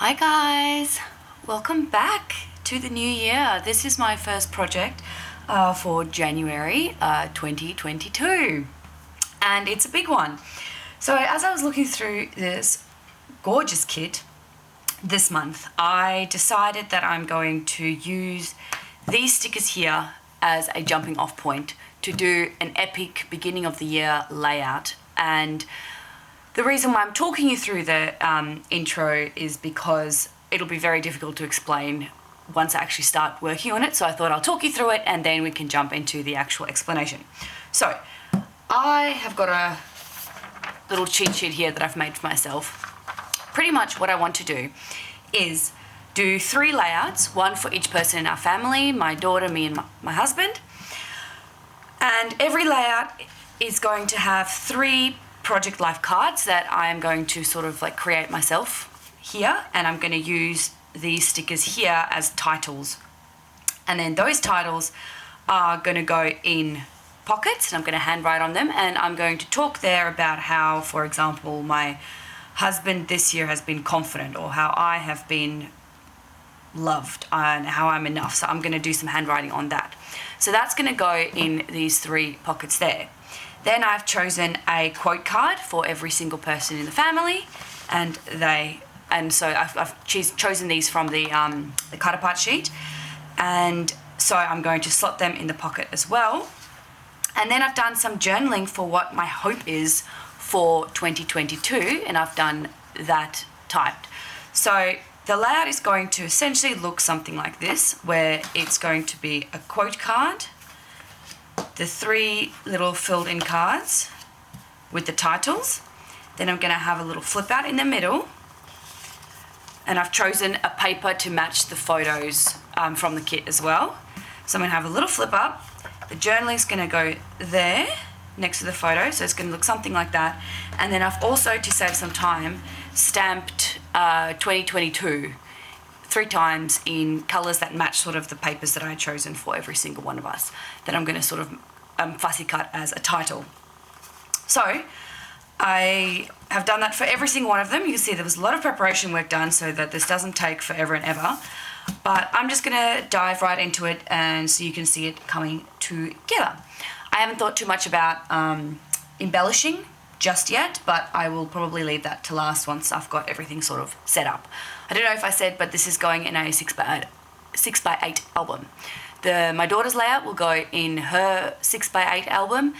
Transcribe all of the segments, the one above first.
Hi guys, welcome back to the new year. This is my first project for January 2022 and it's a big one. So as I was looking through this gorgeous kit this month, I decided that I'm going to use these stickers here as a jumping off point to do an epic beginning of the year layout. And the reason why I'm talking you through the intro is because it'll be very difficult to explain once I actually start working on it. So I thought I'll talk you through it and then we can jump into the actual explanation. So I have got a little cheat sheet here that I've made for myself. Pretty much what I want to do is do 3 layouts, one for each person in our family, my daughter, me and my husband. And every layout is going to have 3 project life cards that I am going to sort of like create myself here, and I'm going to use these stickers here as titles, and then those titles are going to go in pockets and I'm going to handwrite on them, and I'm going to talk there about how, for example, my husband this year has been confident, or how I have been loved and how I'm enough. So I'm going to do some handwriting on that. So that's going to go in these 3 pockets there. Then I've chosen a quote card for every single person in the family, and so I've chosen these from the cut apart sheet, and so I'm going to slot them in the pocket as well. And then I've done some journaling for what my hope is for 2022, and I've done that typed. So the layout is going to essentially look something like this, where it's going to be a quote card, the 3 little filled in cards with the titles. Then I'm going to have a little flip out in the middle, and I've chosen a paper to match the photos from the kit as well. So I'm going to have a little flip up. The journaling is going to go there next to the photo, so it's going to look something like that. And then I've also, to save some time, stamped 2022 3 times in colours that match sort of the papers that I had chosen for every single one of us, that I'm going to sort of fussy cut as a title. So I have done that for every single one of them. You can see there was a lot of preparation work done so that this doesn't take forever and ever, but I'm just going to dive right into it, and so you can see it coming together. I haven't thought too much about embellishing just yet, but I will probably leave that to last once I've got everything sort of set up. I don't know if I said, but this is going in a 6x8 album. My daughter's layout will go in her 6x8 album,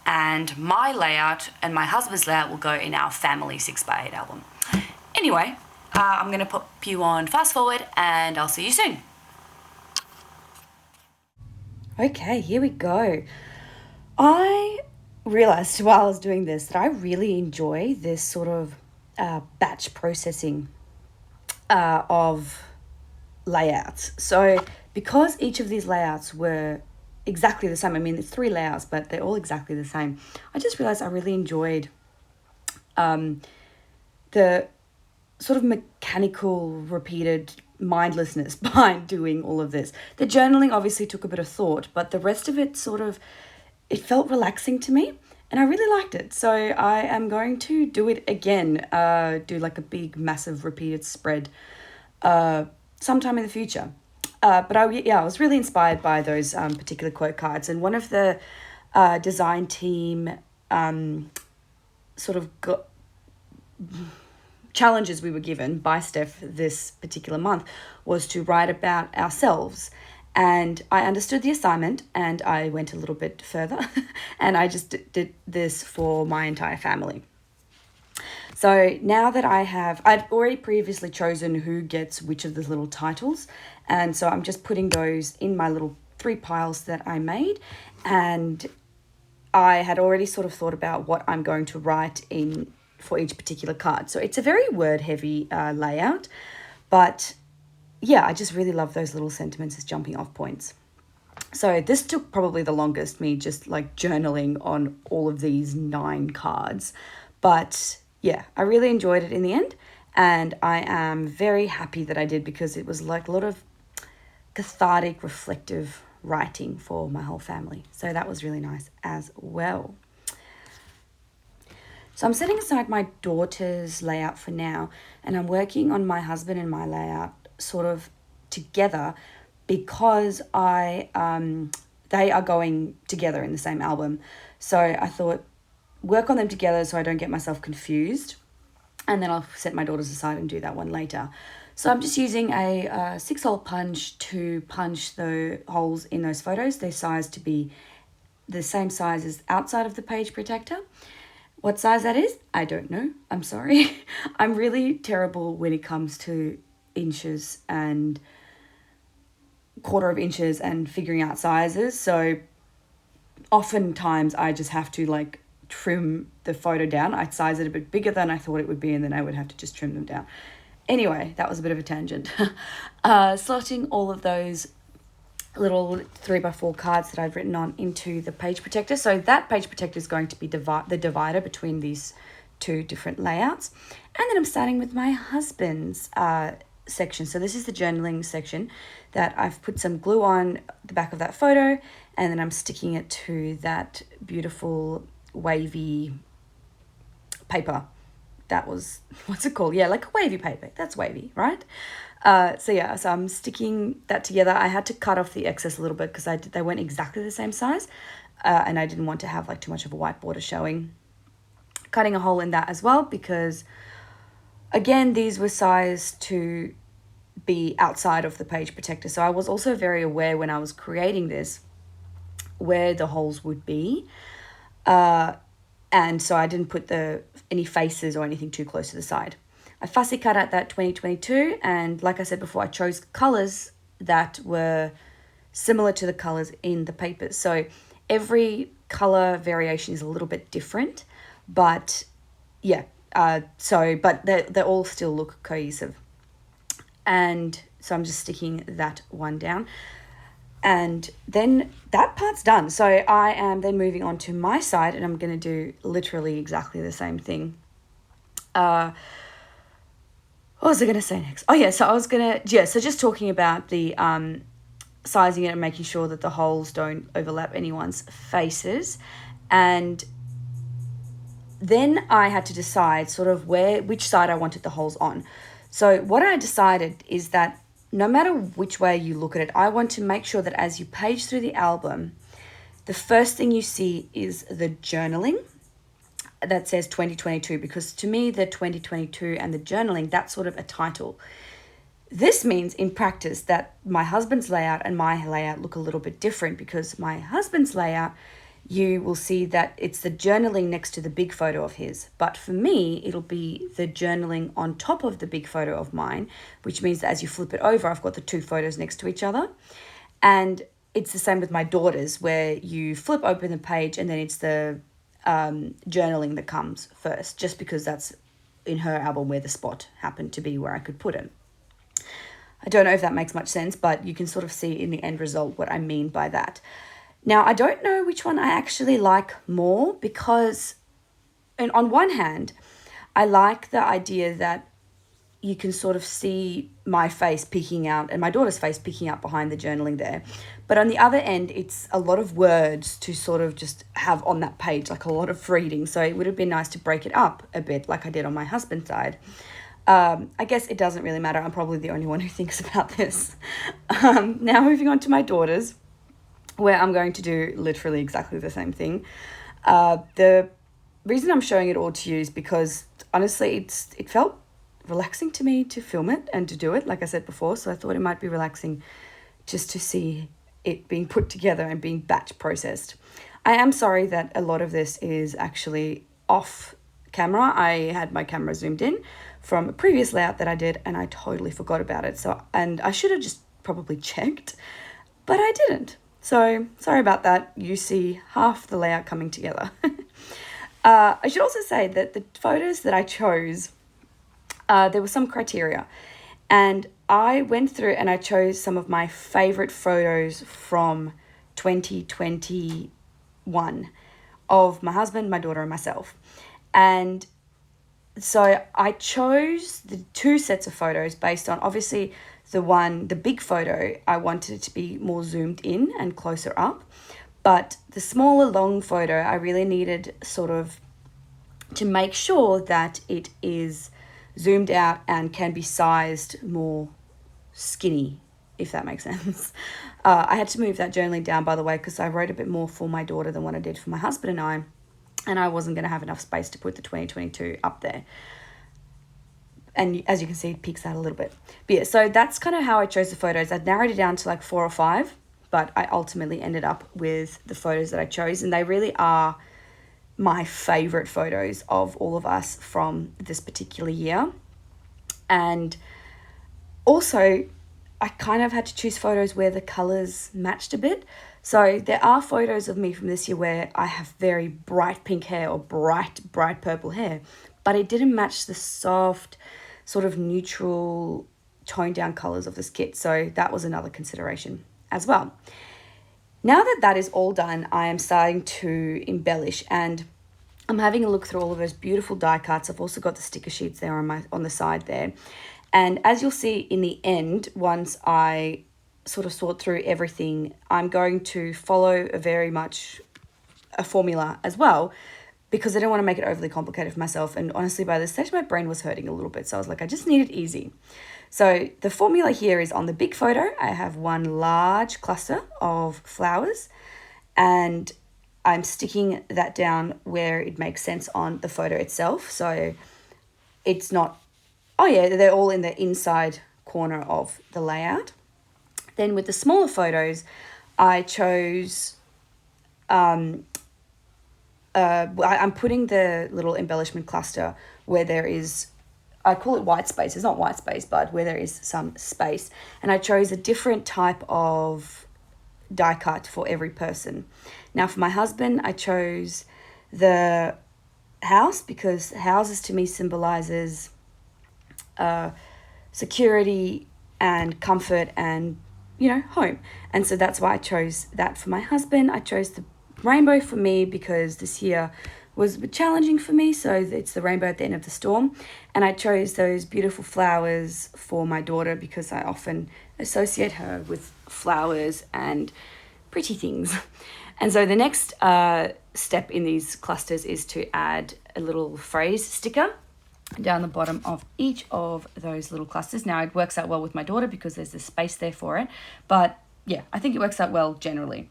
and my layout and my husband's layout will go in our family 6x8 album. Anyway, I'm going to put you on fast forward and I'll see you soon. Okay, here we go. I realized while I was doing this that I really enjoy this sort of batch processing of layouts. So because each of these layouts were exactly the same, I mean it's 3 layouts but they're all exactly the same, I just realized I really enjoyed the sort of mechanical repeated mindlessness behind doing all of this. The journaling obviously took a bit of thought, but the rest of it it felt relaxing to me and I really liked it. So I am going to do it again, do like a big massive repeated spread sometime in the future. But I was really inspired by those particular quote cards, and one of the design team sort of challenges we were given by Steph this particular month was to write about ourselves. And I understood the assignment and I went a little bit further and I just did this for my entire family. So now that I'd already previously chosen who gets which of the little titles, and so I'm just putting those in my little 3 piles that I made, and I had already sort of thought about what I'm going to write in for each particular card. So it's a very word heavy layout, but yeah, I just really love those little sentiments as jumping off points. So this took probably the longest, me just like journaling on all of these 9 cards. But yeah, I really enjoyed it in the end. And I am very happy that I did, because it was like a lot of cathartic, reflective writing for my whole family. So that was really nice as well. So I'm setting aside my daughter's layout for now, and I'm working on my husband and my layout sort of together because they are going together in the same album. So I thought work on them together so I don't get myself confused, and then I'll set my daughters aside and do that one later. So I'm just using a 6-hole punch to punch the holes in those photos. They're sized to be the same size as outside of the page protector. What size that is, I don't know. I'm sorry. I'm really terrible when it comes to inches and quarter of inches and figuring out sizes. So oftentimes I just have to like trim the photo down. I'd size it a bit bigger than I thought it would be, and then I would have to just trim them down. Anyway, that was a bit of a tangent. Slotting all of those little 3x4 cards that I've written on into the page protector. So that page protector is going to be the divider between these two different layouts. And then I'm starting with my husband's section. So this is the journaling section that I've put some glue on the back of that photo, and then I'm sticking it to that beautiful wavy paper. That was, what's it called? Yeah, like a wavy paper. That's wavy, right? So I'm sticking that together. I had to cut off the excess a little bit because they weren't exactly the same size, and I didn't want to have like too much of a white border showing. Cutting a hole in that as well because, again, these were sized to be outside of the page protector. So I was also very aware when I was creating this where the holes would be. And so I didn't put any faces or anything too close to the side. I fussy cut out that 2022, and like I said before, I chose colours that were similar to the colours in the papers. So every colour variation is a little bit different, but yeah, but they all still look cohesive. And so I'm just sticking that one down. And then that part's done. So I am then moving on to my side, and I'm going to do literally exactly the same thing. What was I going to say next? Oh, yeah, so just talking about the sizing it and making sure that the holes don't overlap anyone's faces. And then I had to decide sort of which side I wanted the holes on. So what I decided is that no matter which way you look at it, I want to make sure that as you page through the album, the first thing you see is the journaling that says 2022, because to me, the 2022 and the journaling, that's sort of a title. This means in practice that my husband's layout and my layout look a little bit different, because my husband's layout, you will see that it's the journaling next to the big photo of his. But for me, it'll be the journaling on top of the big photo of mine, which means that as you flip it over, I've got the two photos next to each other. And it's the same with my daughters, where you flip open the page and then it's the journaling that comes first, just because that's in her album where the spot happened to be where I could put it. I don't know if that makes much sense, but you can sort of see in the end result what I mean by that. Now, I don't know which one I actually like more, because on one hand, I like the idea that you can sort of see my face peeking out and my daughter's face peeking out behind the journaling there. But on the other end, it's a lot of words to sort of just have on that page, like a lot of reading. So it would have been nice to break it up a bit like I did on my husband's side. I guess it doesn't really matter. I'm probably the only one who thinks about this. Now moving on to my daughters, where I'm going to do literally exactly the same thing. The reason I'm showing it all to you is because honestly, it felt relaxing to me to film it and to do it, like I said before. So I thought it might be relaxing just to see it being put together and being batch processed. I am sorry that a lot of this is actually off camera. I had my camera zoomed in from a previous layout that I did, and I totally forgot about it. And I should have just probably checked, but I didn't. So sorry about that. You see half the layout coming together. I should also say that the photos that I chose, there were some criteria, and I went through and I chose some of my favorite photos from 2021 of my husband, my daughter, and myself. And so I chose the two sets of photos based on, obviously, the big photo, I wanted it to be more zoomed in and closer up. But the smaller long photo, I really needed sort of to make sure that it is zoomed out and can be sized more skinny, if that makes sense. I had to move that journaling down, by the way, because I wrote a bit more for my daughter than what I did for my husband and I wasn't going to have enough space to put the 2022 up there. And as you can see, it peaks out a little bit. But yeah, so that's kind of how I chose the photos. I'd narrowed it down to like 4 or 5, but I ultimately ended up with the photos that I chose, and they really are my favorite photos of all of us from this particular year. And also, I kind of had to choose photos where the colors matched a bit. So there are photos of me from this year where I have very bright pink hair or bright purple hair, but it didn't match the soft, sort of neutral, toned down colors of this kit. So that was another consideration as well. Now that that is all done, I am starting to embellish, and I'm having a look through all of those beautiful die cuts. I've also got the sticker sheets there on the side there. And as you'll see in the end, once I sort of sort through everything, I'm going to follow very much a formula as well, because I don't want to make it overly complicated for myself. And honestly, by this stage, my brain was hurting a little bit. So I was like, I just need it easy. So the formula here is on the big photo, I have one large cluster of flowers, and I'm sticking that down where it makes sense on the photo itself. So it's not, oh yeah, they're all in the inside corner of the layout. Then with the smaller photos, I chose, I'm putting the little embellishment cluster where there is, I call it white space. It's not white space, but where there is some space. And I chose a different type of die cut for every person. Now for my husband, I chose the house, because houses to me symbolizes security and comfort and, you know, home. And so that's why I chose that for my husband. I chose the rainbow for me because this year was a bit challenging for me, so it's the rainbow at the end of the storm. And I chose those beautiful flowers for my daughter because I often associate her with flowers and pretty things. And so the next step in these clusters is to add a little phrase sticker down the bottom of each of those little clusters. Now it works out well with my daughter because there's a space there for it, but yeah, I think it works out well generally.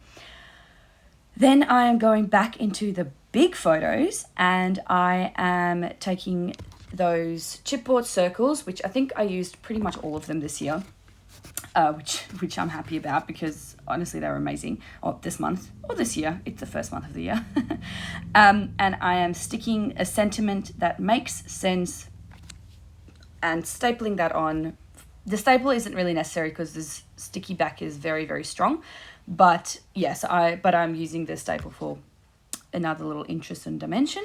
Then I am going back into the big photos, and I am taking those chipboard circles, which I think I used pretty much all of them this year, which I'm happy about because honestly they're amazing. Or this month or this year, it's the first month of the year. And I am sticking a sentiment that makes sense and stapling that on. The staple isn't really necessary because this sticky back is very, very strong. But yes, I'm using the staple for another little interest and dimension.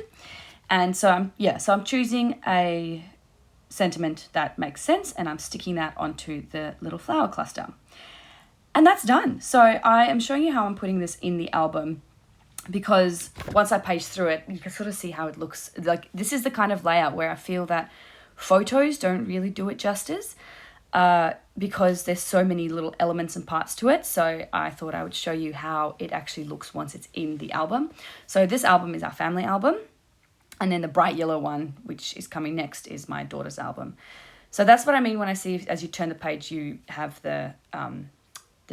And so I'm choosing a sentiment that makes sense, and I'm sticking that onto the little flower cluster. And that's done. So I am showing you how I'm putting this in the album, because once I page through it, you can sort of see how it looks. Like, this is the kind of layout where I feel that photos don't really do it justice, because there's so many little elements and parts to it. So I thought I would show you how it actually looks once it's in the album. So this album is our family album. And then the bright yellow one, which is coming next, is my daughter's album. So that's what I mean when I see, as you turn the page, you have the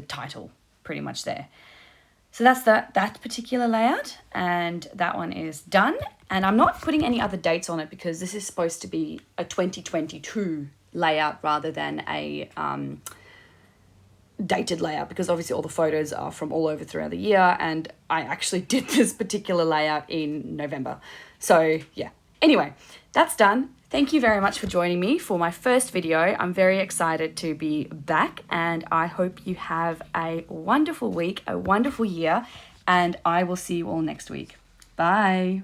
title pretty much there. So that's that particular layout, and that one is done. And I'm not putting any other dates on it because this is supposed to be a 2022 layout rather than a dated layout, because obviously all the photos are from all over throughout the year, and I actually did this particular layout in November. So yeah, anyway, that's done. Thank you very much for joining me for my first video. I'm very excited to be back, and I hope you have a wonderful week, a wonderful year, and I will see you all next week. Bye.